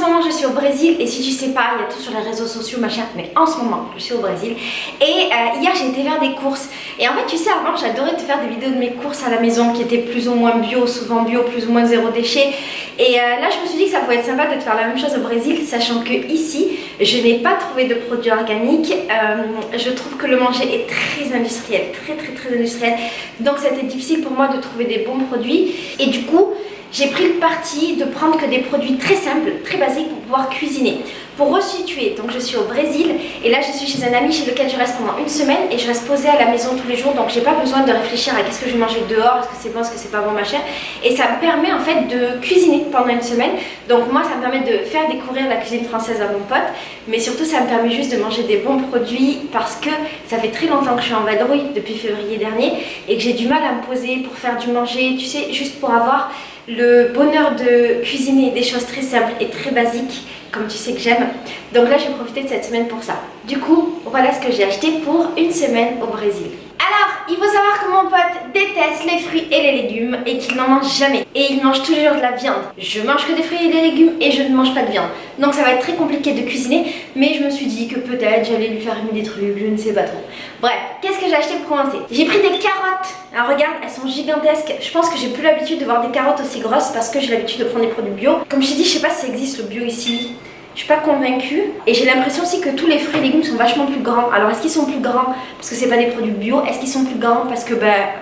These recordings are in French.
moment je suis au Brésil et si tu sais pas, il y a tout sur les réseaux sociaux machin, mais en ce moment je suis au Brésil et hier j'ai été faire des courses et en fait tu sais avant j'adorais te faire des vidéos de mes courses à la maison qui étaient plus ou moins bio, souvent bio, plus ou moins zéro déchet et là je me suis dit que ça pouvait être sympa de te faire la même chose au Brésil, sachant que ici je n'ai pas trouvé de produits organiques. Je trouve que le manger est très industriel, très industriel, donc c'était difficile pour moi de trouver des bons produits et du coup j'ai pris le parti de prendre que des produits très simples, très basiques pour pouvoir cuisiner. Pour resituer, donc je suis au Brésil et là je suis chez un ami chez lequel je reste pendant une semaine et je reste posée à la maison tous les jours, donc j'ai pas besoin de réfléchir à qu'est-ce que je vais manger dehors, est-ce que c'est bon, est-ce que c'est pas bon machin, et ça me permet en fait de cuisiner pendant une semaine. Donc moi ça me permet de faire découvrir la cuisine française à mon pote, mais surtout ça me permet juste de manger des bons produits parce que ça fait très longtemps que je suis en vadrouille depuis février dernier et que j'ai du mal à me poser pour faire du manger, tu sais, juste pour avoir le bonheur de cuisiner des choses très simples et très basiques comme tu sais que j'aime. Donc là je vais profiter de cette semaine pour ça. Du coup voilà ce que j'ai acheté pour une semaine au Brésil. Alors il faut savoir que mon pote déteste les fruits et les légumes et qu'il n'en mange jamais. Et il mange tous les jours de la viande. Je mange que des fruits et des légumes et je ne mange pas de viande. Donc ça va être très compliqué de cuisiner, mais je me suis dit que peut-être j'allais lui faire aimer des trucs, je ne sais pas trop. Bref, qu'est-ce que j'ai acheté pour commencer? J'ai pris des carottes. Alors regarde, elles sont gigantesques. Je pense que j'ai plus l'habitude de voir des carottes aussi grosses parce que j'ai l'habitude de prendre des produits bio. Comme je t'ai dit, je sais pas si ça existe le bio ici. Je suis pas convaincue et j'ai l'impression aussi que tous les fruits et légumes sont vachement plus grands. Alors est-ce qu'ils sont plus grands parce que c'est pas des produits bio? Est-ce qu'ils sont plus grands parce que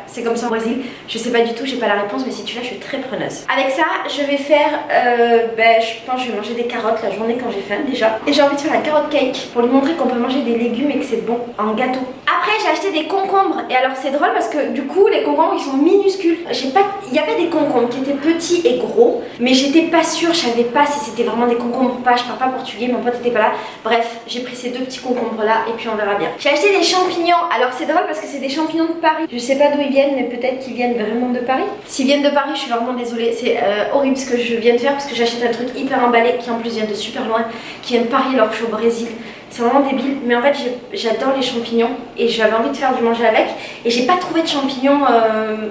c'est comme ça au Brésil? Je sais pas du tout, j'ai pas la réponse, mais si tu l'as, je suis très preneuse. Avec ça, je vais faire, je pense que je vais manger des carottes la journée quand j'ai faim déjà. Et j'ai envie de faire un carotte cake pour lui montrer qu'on peut manger des légumes et que c'est bon en gâteau. Après j'ai acheté des concombres et alors c'est drôle parce que du coup les concombres ils sont minuscules. Il y avait des concombres qui étaient petits et gros, mais j'étais pas sûre, je savais pas si c'était vraiment des concombres ou pas. Je parle pas portugais, mon pote était pas là. Bref, j'ai pris ces deux petits concombres là et puis on verra bien. J'ai acheté des champignons. Alors c'est drôle parce que c'est des champignons de Paris. Je sais pas d'où ils viennent, mais peut-être qu'ils viennent vraiment de Paris. S'ils viennent de Paris, je suis vraiment désolée. C'est horrible ce que je viens de faire parce que j'achète un truc hyper emballé qui en plus vient de super loin, qui vient de Paris alors que je suis au Brésil. C'est vraiment débile, mais en fait j'adore les champignons et j'avais envie de faire du manger avec et j'ai pas trouvé de champignons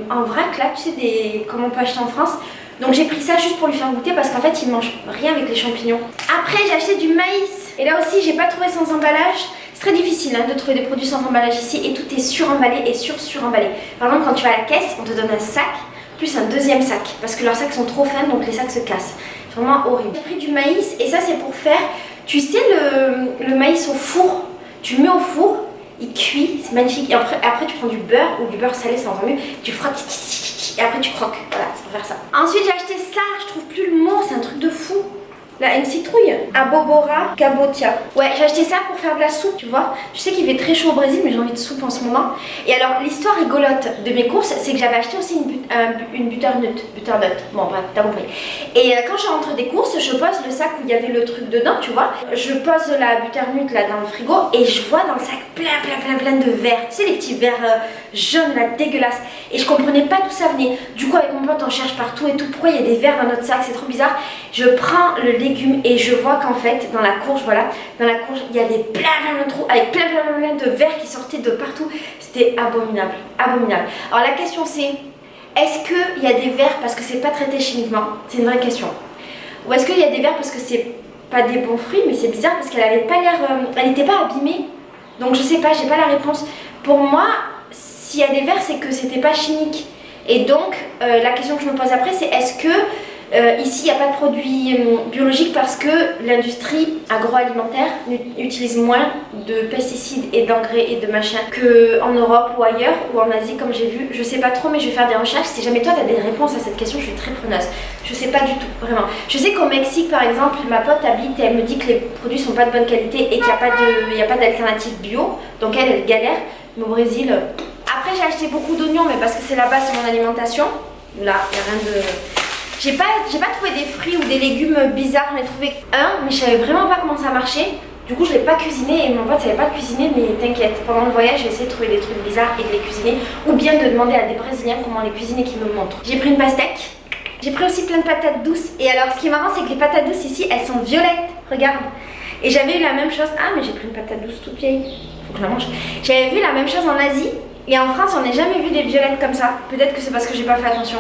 en vrac là, tu sais, comme on peut acheter en France. Donc j'ai pris ça juste pour lui faire goûter parce qu'en fait il mange rien avec les champignons. Après j'ai acheté du maïs et là aussi j'ai pas trouvé sans emballage. C'est très difficile de trouver des produits sans emballage ici et tout est suremballé et suremballé. Par exemple quand tu vas à la caisse on te donne un sac plus un deuxième sac parce que leurs sacs sont trop fins donc les sacs se cassent. C'est vraiment horrible. J'ai pris du maïs et ça c'est pour faire, tu sais le maïs au four. Tu le mets au four, il cuit, c'est magnifique et après tu prends du beurre ou du beurre salé, c'est encore mieux. Tu frottes et après tu croques, voilà, c'est pour faire ça. Ensuite j'ai acheté ça, je trouve plus le mot, c'est un truc de fou. Là, une citrouille, Abobora cabotia. Ouais, j'ai acheté ça pour faire de la soupe, tu vois. Je sais qu'il fait très chaud au Brésil, mais j'ai envie de soupe en ce moment. Et alors, l'histoire rigolote de mes courses, c'est que j'avais acheté aussi une butternut. Bon, bref, t'as compris. Et quand je rentre des courses, je pose le sac où il y avait le truc dedans, tu vois. Je pose la butternut là dans le frigo et je vois dans le sac plein de verres. Tu sais, les petits verres jaunes là, dégueulasses. Et je comprenais pas d'où ça venait. Du coup, avec mon pote, on cherche partout et tout. Pourquoi il y a des verres dans notre sac? C'est trop bizarre. Je prends le légume et je vois qu'en fait dans la courge, voilà, dans la courge il y avait plein de trous avec plein de verres qui sortaient de partout. C'était abominable, abominable. Alors la question c'est, est-ce qu'il y a des verres parce que c'est pas traité chimiquement? C'est une vraie question. Ou est-ce qu'il y a des verres parce que c'est pas des bons fruits? Mais c'est bizarre parce qu'elle avait pas l'air, elle n'était pas abîmée. Donc je sais pas, j'ai pas la réponse. Pour moi, s'il y a des verres c'est que c'était pas chimique. Et donc la question que je me pose après c'est est-ce que ici, il n'y a pas de produits biologiques parce que l'industrie agroalimentaire utilise moins de pesticides et d'engrais et de machin qu'en Europe ou ailleurs ou en Asie comme j'ai vu. Je sais pas trop mais je vais faire des recherches. Si jamais toi tu as des réponses à cette question, je suis très preneuse. Je sais pas du tout, vraiment. Je sais qu'au Mexique par exemple, ma pote habite et elle me dit que les produits sont pas de bonne qualité et qu'il n'y a pas d'alternative bio. Donc elle galère. Mais au Brésil... Après j'ai acheté beaucoup d'oignons mais parce que c'est la base de mon alimentation. Là, il n'y a rien de... J'ai pas trouvé des fruits ou des légumes bizarres, j'en ai trouvé un, mais je savais vraiment pas comment ça marchait. Du coup, je l'ai pas cuisiné et mon pote savait pas le cuisiner, mais t'inquiète, pendant le voyage, j'ai essayé de trouver des trucs bizarres et de les cuisiner, ou bien de demander à des Brésiliens comment les cuisiner qui me montrent. J'ai pris une pastèque, j'ai pris aussi plein de patates douces, et alors ce qui est marrant, c'est que les patates douces ici, elles sont violettes, regarde. Et j'avais eu la même chose, ah mais j'ai pris une patate douce toute vieille, faut que je la mange. J'avais vu la même chose en Asie, et en France, on n'a jamais vu des violettes comme ça. Peut-être que c'est parce que j'ai pas fait attention.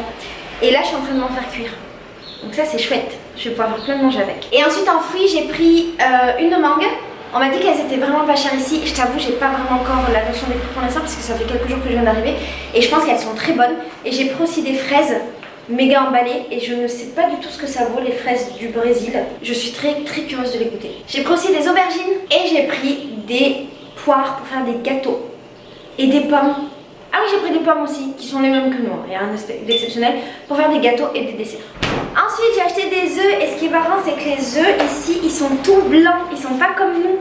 Et là, je suis en train de m'en faire cuire. Donc ça, c'est chouette. Je vais pouvoir faire plein de manger avec. Et ensuite en fruits, j'ai pris une mangue. On m'a dit qu'elles étaient vraiment pas chères ici. Je t'avoue, j'ai pas vraiment encore la notion des prix pour l'instant parce que ça fait quelques jours que je viens d'arriver. Et je pense qu'elles sont très bonnes. Et j'ai pris aussi des fraises méga emballées. Et je ne sais pas du tout ce que ça vaut, les fraises du Brésil. Je suis très curieuse de les goûter. J'ai pris aussi des aubergines. Et j'ai pris des poires pour faire des gâteaux. Et des pommes. Ah oui, j'ai pris des pommes aussi, qui sont les mêmes que nous. Il y a un aspect d'exceptionnel pour faire des gâteaux et des desserts. Ensuite, j'ai acheté des œufs et ce qui est marrant, c'est que les œufs ici, ils sont tout blancs. Ils sont pas comme nous.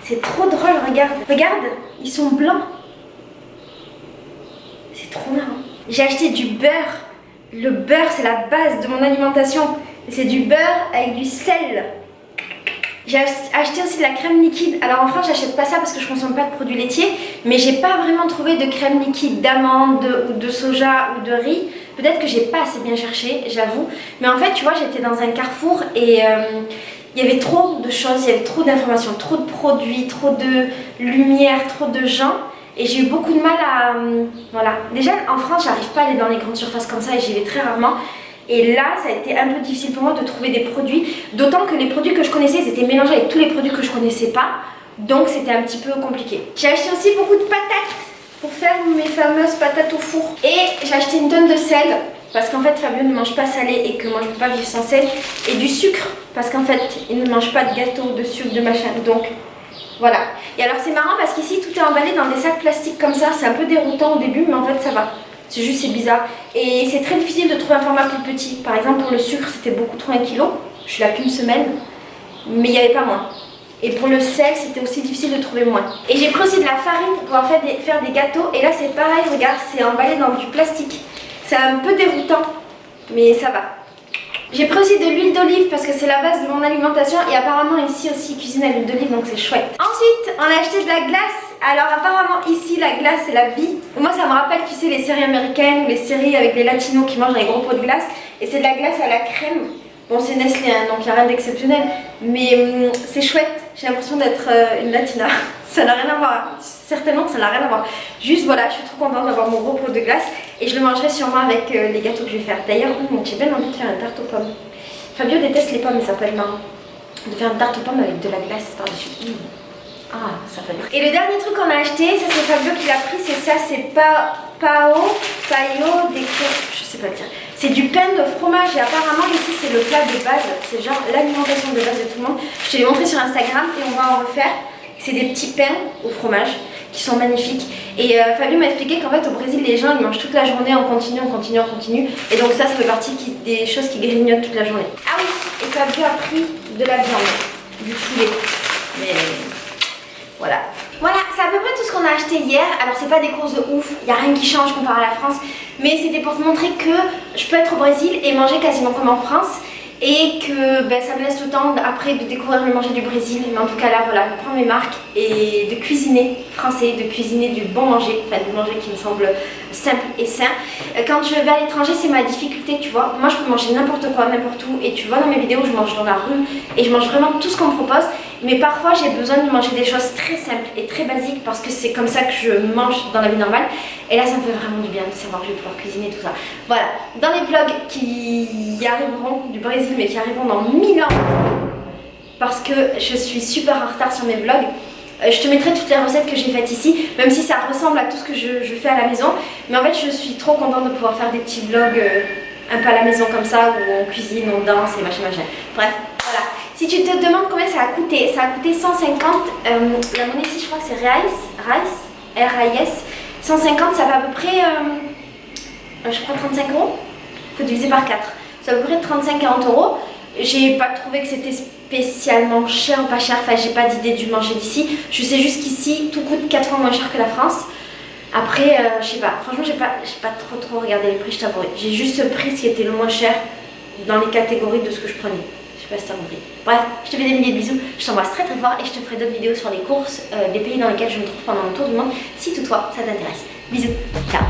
C'est trop drôle, regarde. Regarde, ils sont blancs. C'est trop marrant. J'ai acheté du beurre. Le beurre, c'est la base de mon alimentation. C'est du beurre avec du sel. J'ai acheté aussi de la crème liquide. Alors en France, j'achète pas ça parce que je consomme pas de produits laitiers. Mais j'ai pas vraiment trouvé de crème liquide d'amande ou de soja ou de riz. Peut-être que j'ai pas assez bien cherché, j'avoue. Mais en fait, tu vois, j'étais dans un carrefour et il y avait trop de choses, il y avait trop d'informations, trop de produits, trop de lumière, trop de gens. Et j'ai eu beaucoup de mal à... voilà. Déjà, en France, j'arrive pas à aller dans les grandes surfaces comme ça et j'y vais très rarement. Et là, ça a été un peu difficile pour moi de trouver des produits. D'autant que les produits que je connaissais, ils étaient mélangés avec tous les produits que je connaissais pas. Donc, c'était un petit peu compliqué. J'ai acheté aussi beaucoup de patates pour faire mes fameuses patates au four. Et j'ai acheté une tonne de sel. Parce qu'en fait, Fabio ne mange pas salé et que moi, je peux pas vivre sans sel. Et du sucre. Parce qu'en fait, il ne mange pas de gâteau, de sucre, de machin. Donc... voilà. Et alors c'est marrant parce qu'ici tout est emballé dans des sacs plastiques comme ça. C'est un peu déroutant au début mais en fait ça va. C'est juste c'est bizarre. Et c'est très difficile de trouver un format plus petit. Par exemple pour le sucre c'était beaucoup trop 1 kg. Je suis là qu'une semaine. Mais il n'y avait pas moins. Et pour le sel c'était aussi difficile de trouver moins. Et j'ai pris aussi de la farine pour pouvoir faire des gâteaux. Et là c'est pareil, regarde, c'est emballé dans du plastique. C'est un peu déroutant. Mais ça va. J'ai pris aussi de l'huile d'olive parce que c'est la base de mon alimentation et apparemment ici aussi ils cuisinent à l'huile d'olive donc c'est chouette. Ensuite on a acheté de la glace. Alors apparemment ici la glace c'est la vie. Moi ça me rappelle tu sais les séries américaines ou les séries avec les latinos qui mangent des gros pots de glace. Et c'est de la glace à la crème. Bon c'est Nestlé hein, donc il n'y a rien d'exceptionnel. Mais c'est chouette. J'ai l'impression d'être une latina. Ça n'a rien à voir. Certainement ça n'a rien à voir. Juste voilà je suis trop contente d'avoir mon gros pot de glace. Et je le mangerai sûrement avec les gâteaux que je vais faire. D'ailleurs j'ai bien envie de faire une tarte aux pommes. Fabio déteste les pommes mais ça peut être marrant. De faire une tarte aux pommes avec de la glace par-dessus. Ah ça peut être. Et le dernier truc qu'on a acheté, ça c'est Fabio qui l'a pris, c'est ça, c'est paio déco, je sais pas le dire. C'est du pain de fromage et apparemment ici c'est le plat de base. C'est genre l'alimentation de base de tout le monde. Je te l'ai montré sur Instagram et on va en refaire. C'est des petits pains au fromage qui sont magnifiques. Et Fabio m'a expliqué qu'en fait au Brésil les gens ils mangent toute la journée en continu. Et donc ça fait partie des choses qui grignotent toute la journée. Ah oui, et Fabio a pris de la viande, du poulet. Mais voilà. Voilà, c'est à peu près tout ce qu'on a acheté hier. Alors c'est pas des courses de ouf, il n'y a rien qui change comparé à la France. Mais c'était pour te montrer que je peux être au Brésil et manger quasiment comme en France. Et que ben, ça me laisse le temps après de découvrir le manger du Brésil. Mais en tout cas là voilà, de prendre mes marques et de cuisiner français, de cuisiner du bon manger, enfin du manger qui me semble simple et sain. Quand je vais à l'étranger c'est ma difficulté tu vois. Moi je peux manger n'importe quoi, n'importe où. Et tu vois dans mes vidéos je mange dans la rue et je mange vraiment tout ce qu'on me propose. Mais parfois j'ai besoin de manger des choses très simples et très basiques parce que c'est comme ça que je mange dans la vie normale. Et là ça me fait vraiment du bien de savoir que je vais pouvoir cuisiner tout ça. Voilà, dans les vlogs qui arriveront du Brésil mais qui arriveront dans 1000 ans parce que je suis super en retard sur mes vlogs. Je te mettrai toutes les recettes que j'ai faites ici, même si ça ressemble à tout ce que je fais à la maison. Mais en fait je suis trop contente de pouvoir faire des petits vlogs un peu à la maison comme ça où on cuisine, on danse et machin. Bref, voilà. Si tu te demandes combien ça a coûté 150, la monnaie ici je crois que c'est Rice, R-I-S, 150 ça fait à peu près, je crois 35 euros, il faut diviser par 4, c'est à peu près 35-40 euros. J'ai pas trouvé que c'était spécialement cher ou pas cher, enfin j'ai pas d'idée du manger d'ici, je sais juste qu'ici tout coûte 4 fois moins cher que la France. Après, je sais pas, franchement j'ai pas trop regardé les prix, je t'avoue, j'ai juste pris ce qui était le moins cher dans les catégories de ce que je prenais. Je sais pas si t'as compris. Bref, je te fais des milliers de bisous, je t'embrasse très fort et je te ferai d'autres vidéos sur les courses des pays dans lesquels je me trouve pendant mon tour du monde si toutefois ça t'intéresse. Bisous, ciao.